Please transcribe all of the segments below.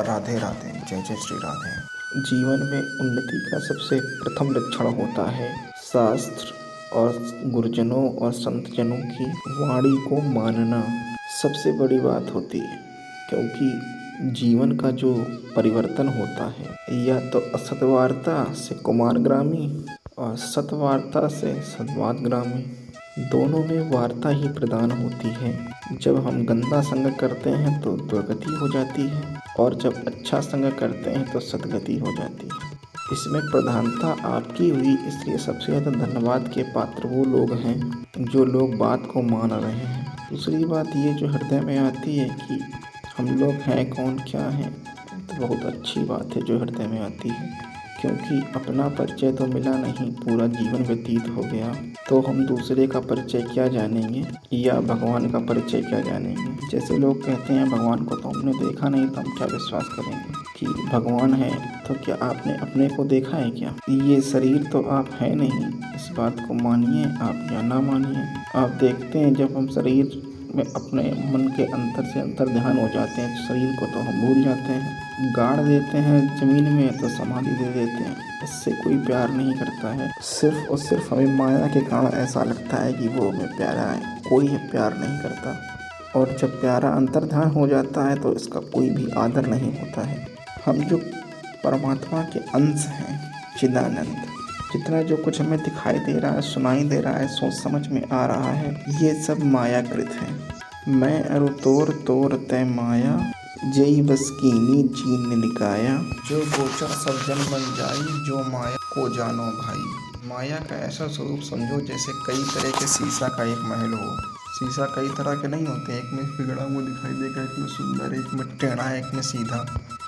राधे राधे, जय जय श्री राधे। जीवन में उन्नति का सबसे प्रथम लक्षण होता है शास्त्र और गुरुजनों और संतजनों की वाणी को मानना। सबसे बड़ी बात होती है, क्योंकि जीवन का जो परिवर्तन होता है या तो असतवार्ता से कुमारग्रामी और सतवार्ता से सद्वादग्रामी, दोनों में वार्ता ही प्रदान होती है। जब हम गंदा संग करते हैं तो दुर्गति हो जाती है और जब अच्छा संग करते हैं तो सद्गति हो जाती है। इसमें प्रधानता आपकी हुई, इसलिए सबसे ज़्यादा धन्यवाद के पात्र वो लोग हैं जो लोग बात को मान रहे हैं। दूसरी बात ये जो हृदय में आती है कि हम लोग हैं कौन, क्या हैं, तो बहुत अच्छी बात है जो हृदय में आती है, क्योंकि अपना परिचय तो मिला नहीं, पूरा जीवन व्यतीत हो गया, तो हम दूसरे का परिचय क्या जानेंगे या भगवान का परिचय क्या जानेंगे। जैसे लोग कहते हैं भगवान को तो हमने देखा नहीं, तो हम क्या विश्वास करेंगे कि भगवान है, तो क्या आपने अपने को देखा है क्या? ये शरीर तो आप है नहीं, इस बात को मानिए आप या ना मानिए। आप देखते हैं जब हम शरीर में अपने मन के अंतर से अंतर ध्यान हो जाते हैं, शरीर को तो हम भूल जाते हैं, गाड़ देते हैं जमीन में तो समाधि दे देते हैं। इससे कोई प्यार नहीं करता है, सिर्फ और सिर्फ हमें माया के कारण ऐसा लगता है कि वो हमें प्यारा है, कोई प्यार नहीं करता। और जब प्यारा अंतर्ध्यान हो जाता है तो इसका कोई भी आदर नहीं होता है। हम जो परमात्मा के अंश हैं, चिदानंद, जितना जो कुछ हमें दिखाई दे रहा है, सुनाई दे रहा है, सोच समझ में आ रहा है, ये सब मायाकृत है। मैं अरु तोर तोर तय माया, जई बस कीनी जीन निकाया, जो गोचर सब जन बन जाई, जो माया को जानो भाई। माया का ऐसा स्वरूप समझो जैसे कई तरह के शीशा का एक महल हो। शीशा कई तरह के नहीं होते, एक में बिगड़ा हुआ दिखाई देगा, एक में सुंदर, एक में टेढ़ा, एक में सीधा।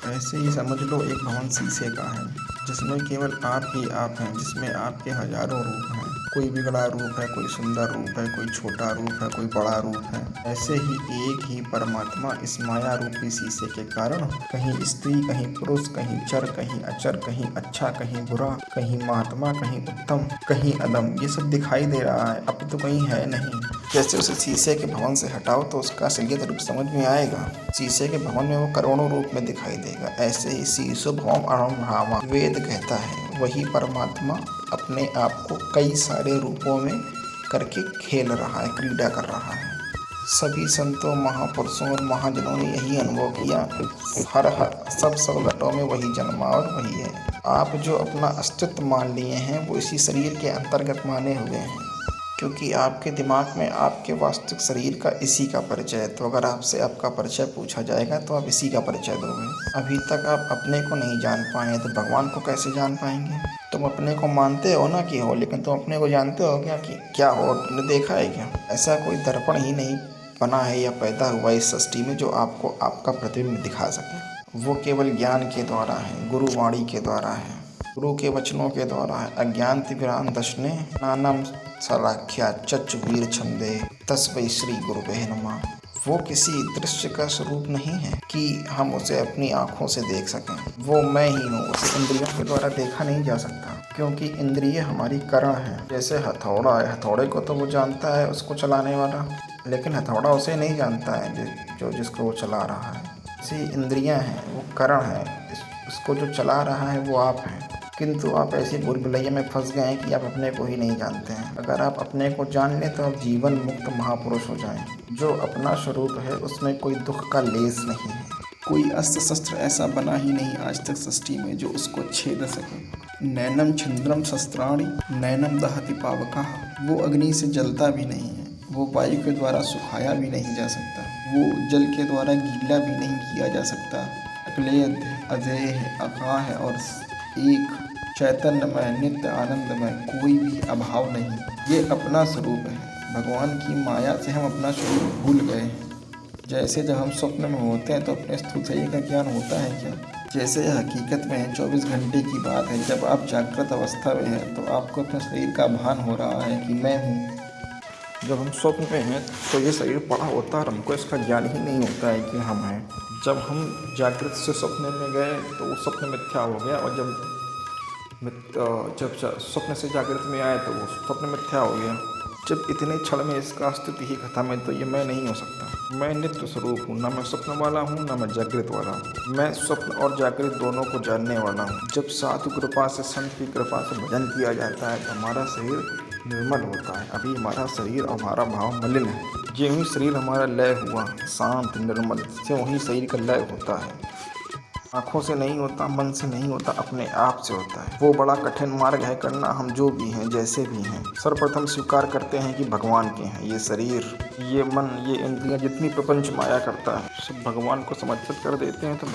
ऐसे ही समझ लो एक भवन शीशे का है, जिसमें केवल आप ही आप हैं, जिसमें आपके हजारों रूप हैं। कोई बिगड़ा रूप है, कोई सुंदर रूप है, कोई छोटा रूप है, कोई बड़ा रूप है। ऐसे ही एक ही परमात्मा इस माया रूपी शीशे के कारण कहीं स्त्री, कहीं पुरुष, कहीं चर, कहीं अचर, कहीं अच्छा, कहीं बुरा, कहीं महात्मा, कहीं उत्तम, कहीं अदम, ये सब दिखाई दे रहा है, अब तो कहीं है नहीं। जैसे उसे शीशे के भवन से हटाओ तो उसका असलियत रूप समझ में आएगा। शीशे के भवन में वो करोड़ों रूप में दिखाई देगा। ऐसे ही शीशो भवम अणम भावा वेद कहता है, वही परमात्मा अपने आप को कई सारे रूपों में करके खेल रहा है, क्रीड़ा कर रहा है। सभी संतों, महापुरुषों और महाजनों ने यही अनुभव किया। हर सब घटों में वही जन्मा और वही है। आप जो अपना अस्तित्व मान लिए हैं वो इसी शरीर के अंतर्गत माने हुए हैं, क्योंकि आपके दिमाग में आपके वास्तविक शरीर का इसी का परिचय है। तो अगर आपसे आपका परिचय पूछा जाएगा तो आप इसी का परिचय दोगे। अभी तक आप अपने को नहीं जान पाए तो भगवान को कैसे जान पाएंगे? तुम अपने को मानते हो ना कि हो, लेकिन तुम अपने को जानते हो क्या हो? तुमने देखा है क्या? ऐसा कोई दर्पण ही नहीं बना है या पैदा हुआ इस सृष्टि में जो आपको आपका प्रतिबिंब दिखा सके। वो केवल ज्ञान के द्वारा है, गुरुवाणी के द्वारा है, गुरु के वचनों के द्वारा है। अज्ञान तिमिरान दशने नानम सलाख्या चच वीर छंदे तस्मै श्री गुरुवे नमः। वो किसी दृश्य का स्वरूप नहीं है कि हम उसे अपनी आँखों से देख सकें। वो मैं ही हूँ, उसे इंद्रियों के द्वारा देखा नहीं जा सकता, क्योंकि इंद्रिय हमारी करण है। जैसे हथौड़ा है, हथौड़े को तो वो जानता है उसको चलाने वाला, लेकिन हथौड़ा उसे नहीं जानता है जो जिसको वो चला रहा है। ऐसी इंद्रियां हैं, वो करण है, उसको जो चला रहा है वो आप हैं। किंतु आप ऐसी भूल भुलैया में फंस गए हैं कि आप अपने को ही नहीं जानते हैं। अगर आप अपने को जान लें तो आप जीवन मुक्त महापुरुष हो जाएं। जो अपना स्वरूप है उसमें कोई दुख का लेस नहीं है। कोई अस्त्र शस्त्र ऐसा बना ही नहीं आज तक सृष्टि में जो उसको छेद सके। नैनम छिंद्रम शस्त्राणि नैनम दहति पावकः। वो अग्नि से जलता भी नहीं है, वो वायु के द्वारा सुखाया भी नहीं जा सकता, वो जल के द्वारा गीला भी नहीं किया जा सकता। अक्लेद, अजेय है, अका है और एक चैतन्यमय, नित्य आनंदमय, कोई भी अभाव नहीं। ये अपना स्वरूप है। भगवान की माया से हम अपना स्वरूप भूल गए हैं। जैसे जब हम स्वप्न में होते हैं तो अपने स्थूल शरीर का ज्ञान होता है क्या? जैसे हकीकत में 24 घंटे की बात है, जब आप जागृत अवस्था में हैं तो आपको अपने शरीर का भान हो रहा है कि मैं हूँ। जब हम स्वप्न में हैं तो ये शरीर पड़ा होता है और हमको इसका ज्ञान ही नहीं होता है कि हम हैं। जब हम जागृत से स्वप्न में गए तो वो स्वप्न मिथ्या हो गया, और जब स्वप्न से जागृत में आए तो वो स्वप्न मिथ्या हो गया। जब इतने क्षण में इसका अस्तित्व ही खत्म है तो ये मैं नहीं हो सकता। मैं नित्य स्वरूप हूँ, न मैं स्वप्न वाला हूँ न मैं जागृत वाला हूँ। मैं स्वप्न और जागृत दोनों को जानने वाला हूँ। जब साधु कृपा से, संत की कृपा से भजन किया जाता है तो हमारा शरीर निर्मल होता है। अभी हमारा शरीर और हमारा भाव मलिन है। ज्यों ही शरीर हमारा लय हुआ शांत निर्मल, से वहीं शरीर का लय होता है। आँखों से नहीं होता, मन से नहीं होता, अपने आप से होता है। वो बड़ा कठिन मार्ग है करना, हम जो भी हैं, जैसे भी हैं। सर्वप्रथम स्वीकार करते हैं कि भगवान के हैं। ये शरीर, ये मन, ये इंद्रियां, जितनी प्रपंच माया करता है, सब भगवान को समर्पित कर देते हैं तो